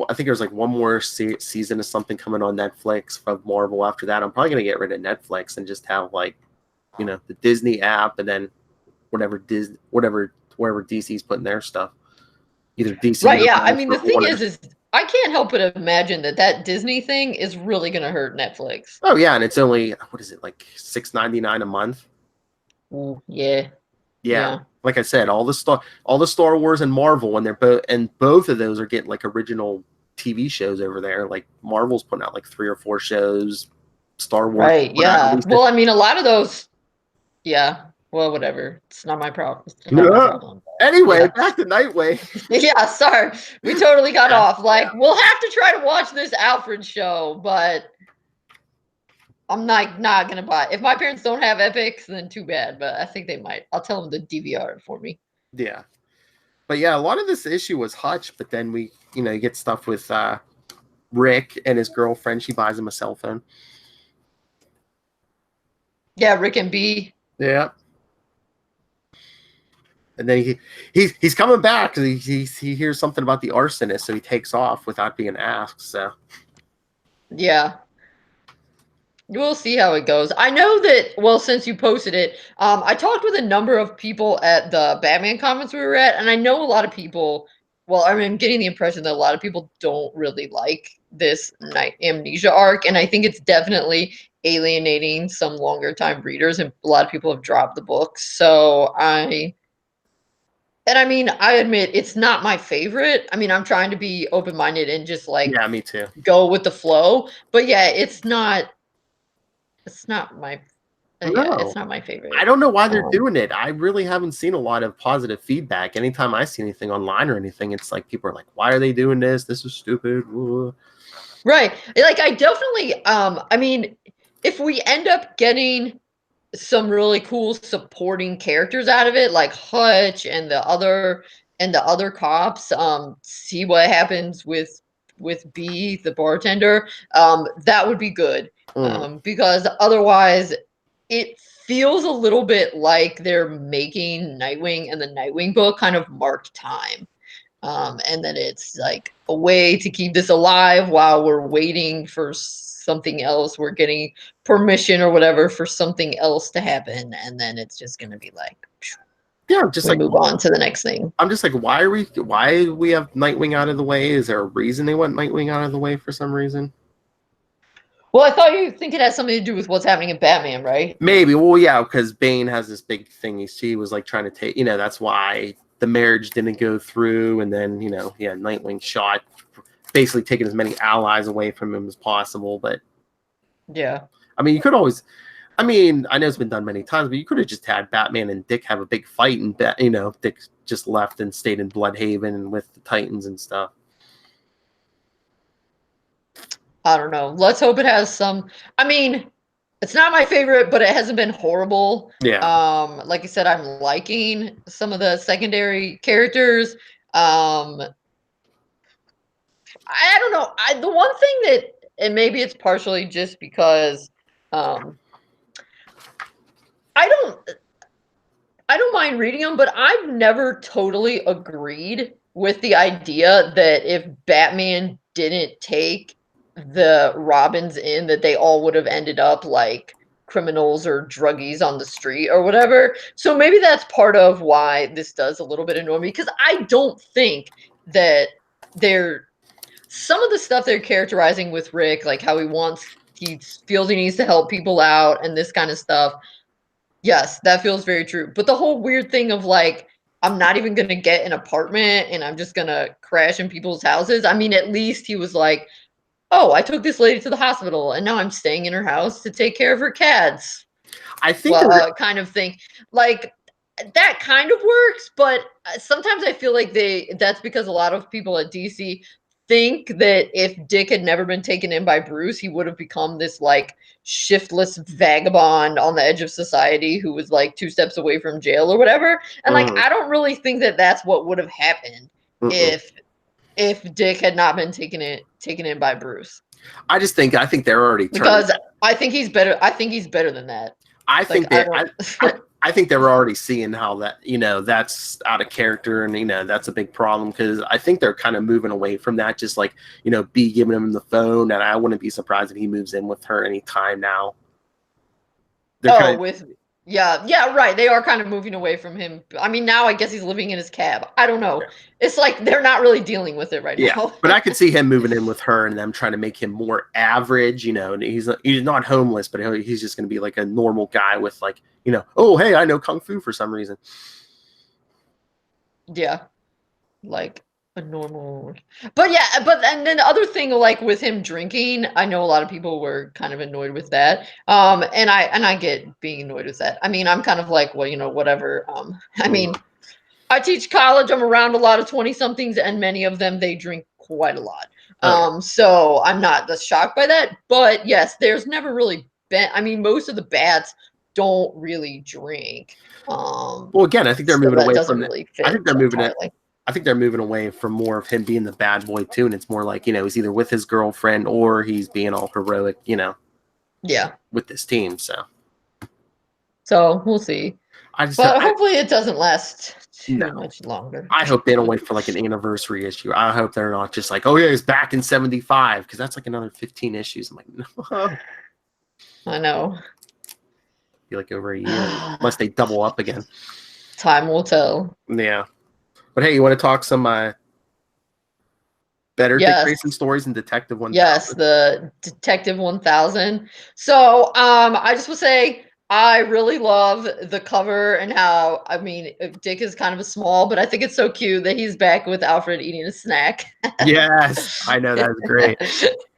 Speaker 1: I think there's like one more season of something coming on Netflix of Marvel. After that, I'm probably going to get rid of Netflix and just have like. The Disney app, and then wherever DC's putting their stuff, either DC.
Speaker 2: Right. Yeah. I mean, the thing is I can't help but imagine that Disney thing is really going to hurt Netflix.
Speaker 1: Oh yeah, and it's only what is it like $6.99 a month?
Speaker 2: Ooh, yeah.
Speaker 1: Yeah. Like I said, all the Star Wars and Marvel, and both of those are getting like original TV shows over there. Like Marvel's putting out like 3 or 4 shows. Star Wars.
Speaker 2: Right. Yeah. Well, I mean, a lot of those. Yeah. Well, whatever. It's not my problem.
Speaker 1: Anyway, back to Nightwing.
Speaker 2: Yeah, sorry. We totally got off. Like, we'll have to try to watch this Alfred show, but I'm not going to buy it. If my parents don't have Epics, then too bad, but I think they might. I'll tell them to DVR it for me.
Speaker 1: Yeah. But yeah, a lot of this issue was Hutch, but then we, you get stuff with Rick and his girlfriend. She buys him a cell phone.
Speaker 2: Yeah, Rick and B.
Speaker 1: Yeah. And then he's coming back because he hears something about the arsonist, so he takes off without being asked. So.
Speaker 2: Yeah. We'll see how it goes. I know that, well, since you posted it, I talked with a number of people at the Batman conference we were at, and I know a lot of people, I'm getting the impression that a lot of people don't really like this Night Amnesia arc, and I think it's definitely alienating some longer time readers, and a lot of people have dropped the books. So And I mean, I admit it's not my favorite. I mean, I'm trying to be open-minded and just like
Speaker 1: Yeah, me too.
Speaker 2: Go with the flow. But yeah, it's not my yeah, it's
Speaker 1: No.
Speaker 2: not my favorite.
Speaker 1: I don't know why they're doing it. I really haven't seen a lot of positive feedback. Anytime I see anything online or anything, it's like people are like, "Why are they doing this? This is stupid." Ooh.
Speaker 2: Right. Like I definitely I mean, if we end up getting some really cool supporting characters out of it, like Hutch and the other cops, see what happens with B, the bartender, that would be good. Because otherwise it feels a little bit like they're making Nightwing and the Nightwing book kind of mark time. And then it's like a way to keep this alive while we're waiting for something else. We're getting permission or whatever for something else to happen, and then it's just gonna be like,
Speaker 1: yeah, just like
Speaker 2: move on to the next thing.
Speaker 1: I'm just like, why we have Nightwing out of the way? Is there a reason they want Nightwing out of the way for some reason?
Speaker 2: Well, I thought you think it has something to do with what's happening in Batman, right?
Speaker 1: Maybe. Well, yeah, because Bane has this big thing. He was like trying to take, that's why the marriage didn't go through, and then Nightwing shot, basically taking as many allies away from him as possible. But
Speaker 2: yeah,
Speaker 1: I mean, you could always. I mean, I know it's been done many times, but you could have just had Batman and Dick have a big fight, and Dick just left and stayed in Bloodhaven and with the Titans and stuff.
Speaker 2: I don't know. Let's hope it has some. I mean, it's not my favorite, but it hasn't been horrible.
Speaker 1: Yeah.
Speaker 2: Like I said, I'm liking some of the secondary characters. I don't know. The one thing that, and maybe it's partially just because I don't mind reading them, but I've never totally agreed with the idea that if Batman didn't take the Robins in, that they all would have ended up like criminals or druggies on the street or whatever. So maybe that's part of why this does a little bit annoy me, because I don't think that some of the stuff they're characterizing with Rick, like how he feels he needs to help people out and this kind of stuff. Yes, that feels very true. But the whole weird thing of like, I'm not even going to get an apartment and I'm just going to crash in people's houses. I mean, at least he was like, oh, I took this lady to the hospital and now I'm staying in her house to take care of her cats.
Speaker 1: I think
Speaker 2: kind of thing. Like that kind of works, but sometimes I feel like that's because a lot of people at DC think that if Dick had never been taken in by Bruce, he would have become this like shiftless vagabond on the edge of society who was like 2 steps away from jail or whatever. And like I don't really think that that's what would have happened if Dick had not been taken in by Bruce.
Speaker 1: I think they're already
Speaker 2: because I think he's better. I think he's better than that.
Speaker 1: I think I think they were already seeing how that, that's out of character and, that's a big problem because I think they're kind of moving away from that. Just like, B giving him the phone, and I wouldn't be surprised if he moves in with her anytime now.
Speaker 2: Yeah, right. They are kind of moving away from him. I mean, now I guess he's living in his cab. I don't know. Yeah. It's like they're not really dealing with it right now.
Speaker 1: But I could see him moving in with her and them trying to make him more average. And he's not homeless, but he's just going to be like a normal guy with like, oh, hey, I know Kung Fu for some reason.
Speaker 2: Yeah. Like a normal. But and then the other thing, like with him drinking, I know a lot of people were kind of annoyed with that. And I get being annoyed with that. I mean, I'm kind of like, well, whatever. I mean, I teach college. I'm around a lot of 20-somethings, and many of them, they drink quite a lot. So I'm not just shocked by that. But yes, there's never really been. I mean, most of the bats don't really drink.
Speaker 1: Well, again, I think they're moving away from it. I think they're moving it. I think they're moving away from more of him being the bad boy too, and it's more like, he's either with his girlfriend or he's being all heroic,
Speaker 2: Yeah.
Speaker 1: with this team.
Speaker 2: So we'll see. But hopefully it doesn't last too much longer.
Speaker 1: I hope they don't wait for like an anniversary issue. I hope they're not just like, oh yeah, he's back in 75, because that's like another 15 issues. I'm like, no.
Speaker 2: I know.
Speaker 1: Be like over a year, unless they double up again.
Speaker 2: Time will tell.
Speaker 1: Yeah. But hey, you want to talk some better Dick Grayson stories in Detective 1000?
Speaker 2: Yes, the Detective 1000. So I just will say I really love the cover and how, I mean, Dick is kind of small, but I think it's so cute that he's back with Alfred eating a snack.
Speaker 1: Yes, I know, that's great.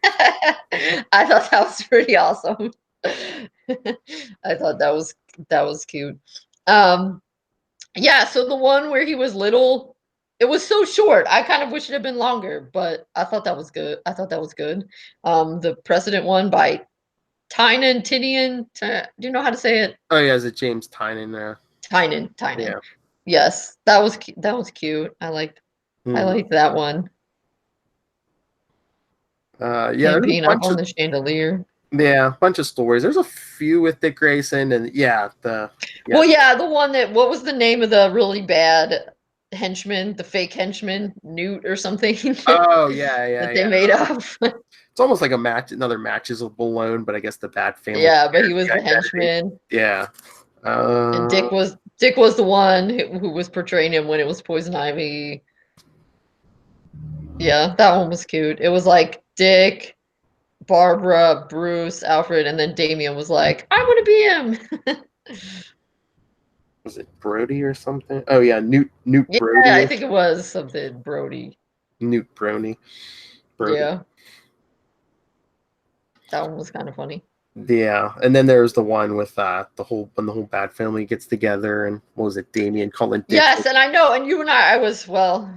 Speaker 2: I thought that was pretty awesome. I thought that was cute. Yeah, so the one where he was little, it was so short. I kind of wish it had been longer, but I thought that was good. I thought that was good. The precedent one by Tinian. Do you know how to say it?
Speaker 1: Oh yeah, is it James Tynion there?
Speaker 2: Tynion.
Speaker 1: Yeah.
Speaker 2: Yes, that was cute. I liked that one.
Speaker 1: Yeah,
Speaker 2: Campaign up on the chandelier.
Speaker 1: Yeah, a bunch of stories. There's a few with Dick Grayson, and
Speaker 2: Well, yeah, the one that, what was the name of the really bad henchman, the fake henchman, Newt or something?
Speaker 1: Oh yeah,
Speaker 2: that they made up.
Speaker 1: It's almost like another Matches of Balloon, but I guess the Bat Family.
Speaker 2: Yeah, but he was the henchman.
Speaker 1: Yeah.
Speaker 2: And Dick was the one who was portraying him when it was Poison Ivy. Yeah, that one was cute. It was like Dick, Barbara, Bruce, Alfred, and then Damien was like, I want to be him.
Speaker 1: Was it Brody or something? Oh yeah, Newt Brody.
Speaker 2: Yeah, I think it was something Brody.
Speaker 1: Newt Brody.
Speaker 2: Yeah. That one was kind of funny.
Speaker 1: Yeah, and then there's the one with when the whole Bat Family gets together, and what was it, Damien calling Dick?
Speaker 2: Yes, and I know, and you and I was, well,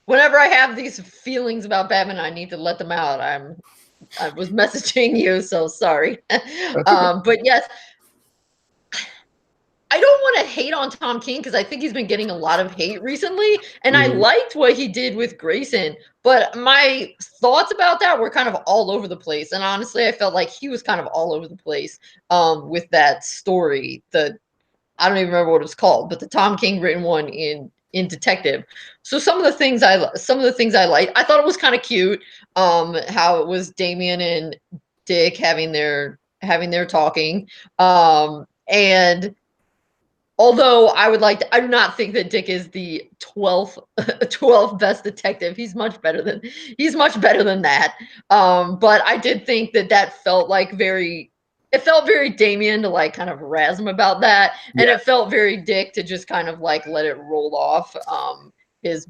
Speaker 2: whenever I have these feelings about Batman, I need to let them out. I was messaging you, so sorry. But yes, I don't want to hate on Tom King because I think he's been getting a lot of hate recently, and I liked what he did with Grayson, but my thoughts about that were kind of all over the place. And honestly, I felt like he was kind of all over the place with that story. I don't even remember what it was called, but the Tom King written one in Detective. So some of the things I liked, I thought it was kind of cute. How it was Damien and Dick having their talking, and although I do not think that Dick is the 12th best detective. He's much better than that. But I did think that felt like it felt very Damien to like kind of razz him about that, and it felt very Dick to just kind of like let it roll off his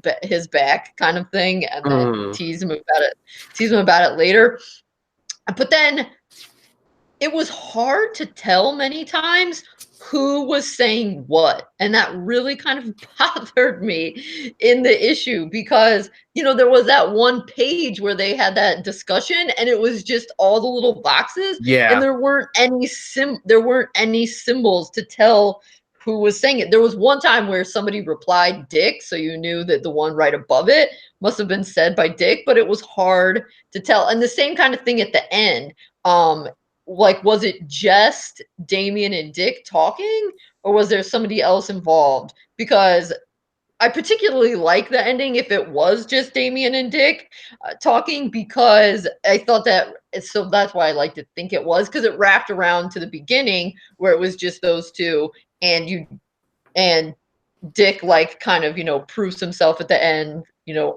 Speaker 2: back kind of thing, and then tease him about it later. But then it was hard to tell many times who was saying what, and that really kind of bothered me in the issue because there was that one page where they had that discussion and it was just all the little boxes, and there weren't any symbols to tell who was saying it. There was one time where somebody replied Dick, so you knew that the one right above it must have been said by Dick, but it was hard to tell. And the same kind of thing at the end. Like, was it just Damien and Dick talking, or was there somebody else involved? Because I particularly like the ending if it was just Damien and Dick talking, because I thought so that's why I like to think it was, because it wrapped around to the beginning where it was just those two, and Dick like kind of proves himself at the end.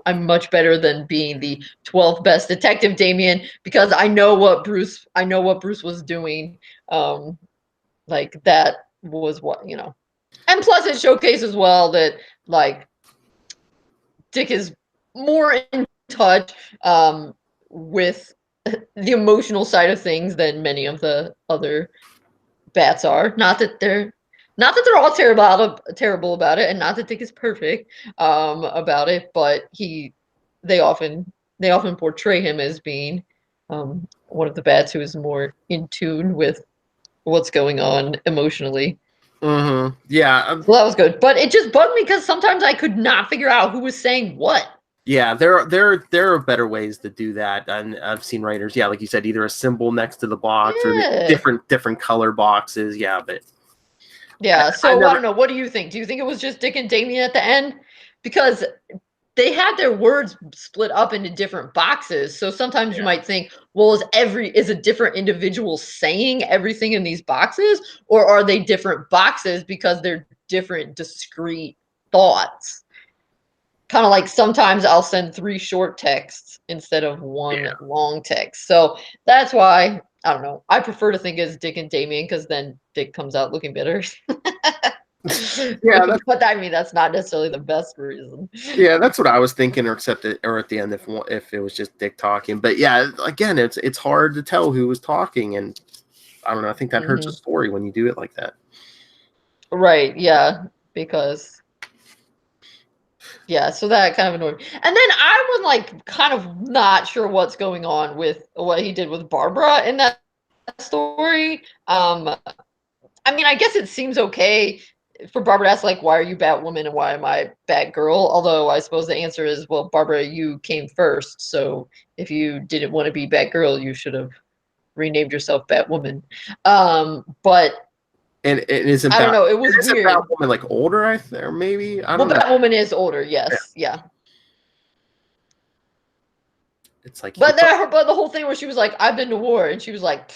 Speaker 2: I'm much better than being the 12th best detective, Damien, because I know what Bruce was doing. Like that was what, and plus it showcased as well that like Dick is more in touch with the emotional side of things than many of the other bats are. Not that they're all terrible about it, and not that Dick is perfect about it, but they often portray him as being one of the bats who is more in tune with what's going on emotionally.
Speaker 1: Yeah.
Speaker 2: So that was good, but it just bugged me because sometimes I could not figure out who was saying what.
Speaker 1: Yeah, there are better ways to do that, and I've seen writers, like you said, either a symbol next to the box or different color boxes. Yeah, but
Speaker 2: so I don't know. What do you think? Do you think it was just Dick and Damien at the end? Because they had their words split up into different boxes. So sometimes you might think, well, is a different individual saying everything in these boxes, or are they different boxes because they're different discrete thoughts? Kind of like sometimes I'll send 3 short texts instead of 1 long text. So that's why I don't know. I prefer to think as Dick and Damian because then Dick comes out looking better.
Speaker 1: Yeah,
Speaker 2: but I mean that's not necessarily the best reason.
Speaker 1: Yeah, that's what I was thinking, or except or at the end if it was just Dick talking. But yeah, again, it's hard to tell who was talking, and I don't know. I think that hurts a story when you do it like that.
Speaker 2: Right. Yeah. Because. Yeah, so that kind of annoyed me. And then I was like kind of not sure what's going on with what he did with Barbara in that story. I mean, I guess it seems okay for Barbara to ask, like, why are you Batwoman and why am I Batgirl? Although I suppose the answer is, well, Barbara, you came first. So if you didn't want to be Batgirl, you should have renamed yourself Batwoman. But
Speaker 1: and it isn't.
Speaker 2: I don't know. It was weird.
Speaker 1: Batwoman like older, or maybe I don't know.
Speaker 2: Batwoman is older. Yes. Yeah.
Speaker 1: It's like,
Speaker 2: but the whole thing where she was like, I've been to war, and she was like,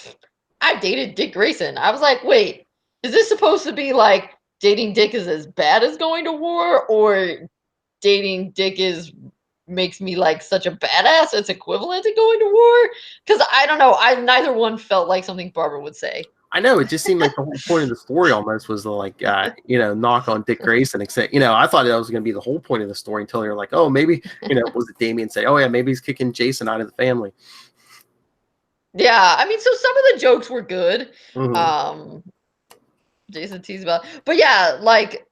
Speaker 2: I dated Dick Grayson. I was like, wait, is this supposed to be like dating Dick is as bad as going to war, or dating Dick makes me like such a badass it's equivalent to going to war? Because I don't know, neither one felt like something Barbara would say.
Speaker 1: I know, it just seemed like the whole point of the story almost was to like, knock on Dick Grayson. Except, I thought that was going to be the whole point of the story until you're like, oh, maybe, was it Damian say, oh yeah, maybe he's kicking Jason out of the family.
Speaker 2: Yeah, I mean, so some of the jokes were good.
Speaker 1: Mm-hmm.
Speaker 2: Jason teased about, but yeah, like,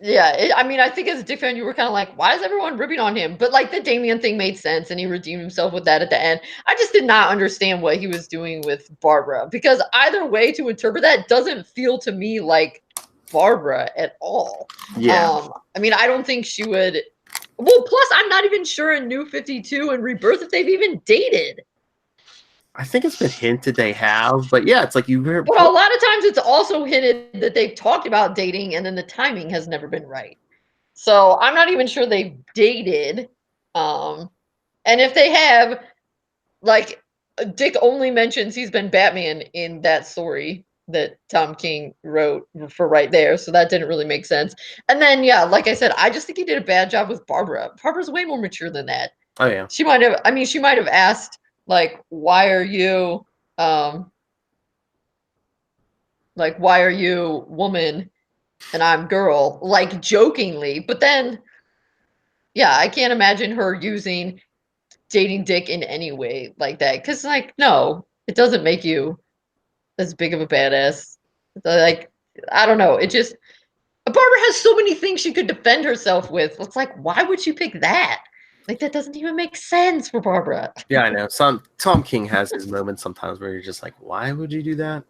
Speaker 2: yeah, I mean, I think as a Dick fan, you were kind of like, why is everyone ripping on him? But like the Damian thing made sense, and he redeemed himself with that at the end. I just did not understand what he was doing with Barbara, because either way to interpret that doesn't feel to me like Barbara at all.
Speaker 1: Yeah.
Speaker 2: I mean, I don't think she would. Well, plus I'm not even sure in New 52 and Rebirth if they've even dated.
Speaker 1: I think it's been hinted they have, but yeah, it's like you.
Speaker 2: But a lot of times it's also hinted that they've talked about dating, and then the timing has never been right. So I'm not even sure they've dated. And if they have, like, Dick only mentions he's been Batman in that story that Tom King wrote for right there. So that didn't really make sense. And then, yeah, like I said, I just think he did a bad job with Barbara. Barbara's way more mature than that.
Speaker 1: Oh, yeah.
Speaker 2: She might have asked, like, why are you woman and I'm girl, like jokingly, but then yeah, I can't imagine her using dating Dick in any way like that, because like, no, it doesn't make you as big of a badass. Like, I don't know, it just, Barbara has so many things she could defend herself with. It's like, why would you pick that? Like, that doesn't even make sense for Barbara.
Speaker 1: Yeah, I know. Tom King has his moments sometimes where you're just like, why would you do that?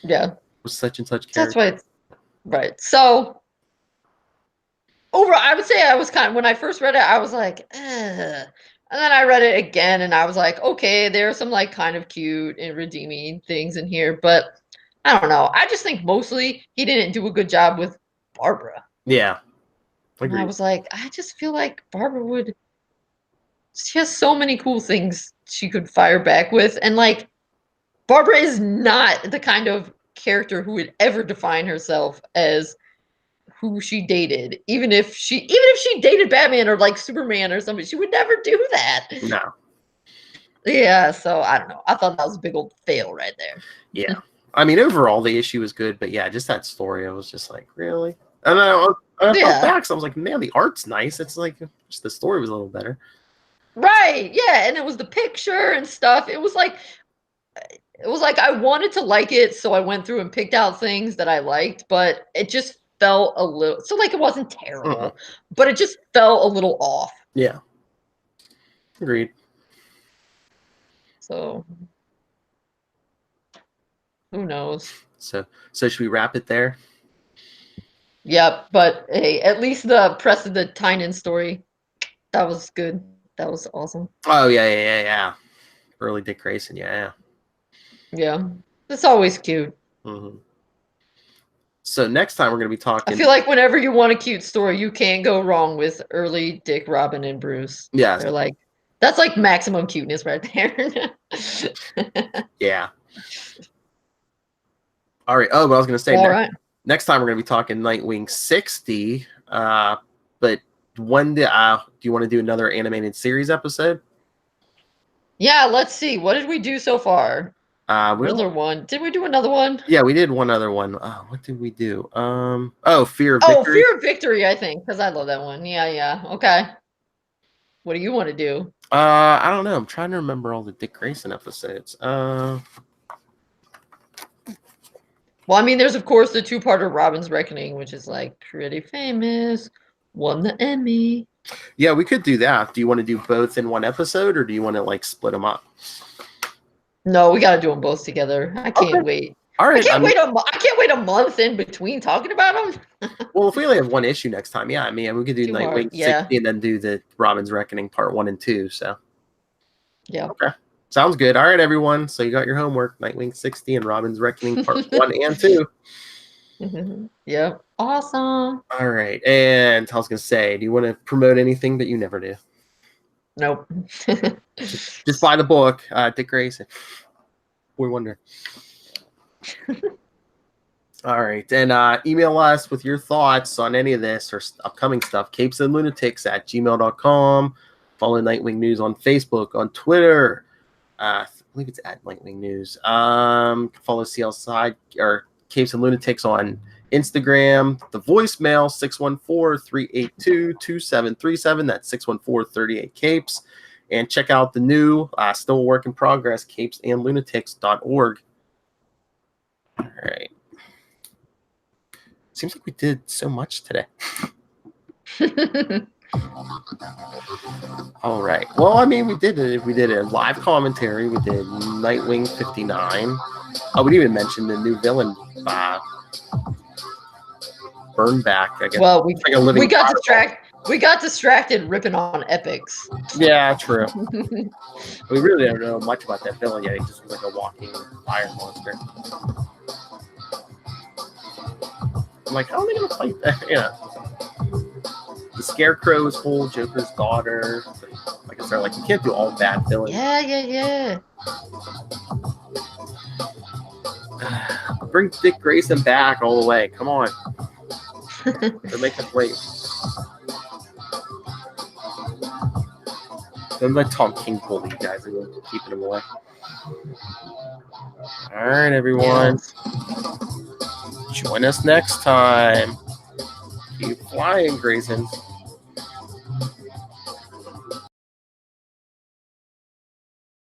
Speaker 2: Yeah.
Speaker 1: With such and such character.
Speaker 2: That's why it's right. So overall, I would say I was kind of, when I first read it, I was like, ugh. And then I read it again and I was like, okay, there are some like kind of cute and redeeming things in here, but I don't know. I just think mostly he didn't do a good job with Barbara.
Speaker 1: Yeah.
Speaker 2: And I was like, I just feel like Barbara she has so many cool things she could fire back with. And like, Barbara is not the kind of character who would ever define herself as who she dated. Even if she dated Batman or like Superman or something, she would never do that.
Speaker 1: No.
Speaker 2: Yeah, so I don't know. I thought that was a big old fail right there.
Speaker 1: Yeah. I mean, overall, the issue was good, but yeah, just that story, I was just like, really? And I felt back, so I was like, man, the art's nice. It's like, just the story was a little better.
Speaker 2: Right, yeah, and it was the picture and stuff. It was like I wanted to like it, so I went through and picked out things that I liked, but it just felt a little, so like it wasn't terrible, but it just felt a little off.
Speaker 1: Yeah. Agreed.
Speaker 2: So who knows?
Speaker 1: So should we wrap it there?
Speaker 2: Yep, but hey, at least the press of the Tynan story, that was good. That was awesome.
Speaker 1: Oh yeah. Early Dick Grayson, yeah.
Speaker 2: Yeah, it's always cute.
Speaker 1: Mm-hmm. So next time we're going to be talking.
Speaker 2: I feel like whenever you want a cute story, you can't go wrong with early Dick, Robin, and Bruce.
Speaker 1: Yeah,
Speaker 2: they're like, that's like maximum cuteness right there.
Speaker 1: Yeah. All right. Oh, but I was going to say next time we're going to be talking Nightwing 60. But when do you want to do another animated series episode?
Speaker 2: Yeah, let's see. What did we do so far?
Speaker 1: Another
Speaker 2: one. Did we do another one?
Speaker 1: Yeah, we did one other one. What did we do? Fear of Victory.
Speaker 2: Oh, Fear of Victory, I think, because I love that one. Yeah. Okay. What do you want to do?
Speaker 1: I don't know. I'm trying to remember all the Dick Grayson episodes.
Speaker 2: Well, I mean, there's of course the two-parter Robin's Reckoning, which is like pretty famous. Won the Emmy.
Speaker 1: Yeah, we could do that. Do you want to do both in one episode, or do you want to like split them up?
Speaker 2: No, we got to do them both together. I can't wait.
Speaker 1: All right.
Speaker 2: I can't wait a month in between talking about them.
Speaker 1: Well, if we only have one issue next time, yeah, I mean, we could do Nightwing 60 and then do the Robin's Reckoning Part 1 and 2. So,
Speaker 2: yeah.
Speaker 1: Okay. Sounds good. All right, everyone. So you got your homework: Nightwing 60 and Robin's Reckoning Part 1 and 2.
Speaker 2: Yeah. Awesome.
Speaker 1: All right. And I was going to say, do you want to promote anything that you never do?
Speaker 2: Nope.
Speaker 1: just buy the book, Dick Grayson. Boy Wonder. All right. And email us with your thoughts on any of this or upcoming stuff. capesandlunatics@gmail.com. Follow Nightwing News on Facebook, on Twitter. I believe it's @Nightwing News. Follow CL Side or Capes and Lunatics on Instagram. The voicemail 614-382-2737. That's 614-38-CAPES. And check out the new, still a work in progress, capesandlunatics.org. All right. Seems like we did so much today. All right. Well, I mean, we did a live commentary. We did Nightwing 59. We didn't even mention the new villain, Burnback. I guess.
Speaker 2: Well, we got distracted ripping on epics.
Speaker 1: Yeah, true. We really don't know much about that villain yet. He just was like a walking fire monster. I'm like, how are they gonna fight that? Yeah. The Scarecrow's whole Joker's daughter. Like I said, like you can't do all bad villains.
Speaker 2: Yeah.
Speaker 1: Bring Dick Grayson back all the way. Come on. They're making us wait. Don't let Tom King bully you guys and keeping him away. All right, everyone. Yeah. Join us next time. Keep flying, Graysons.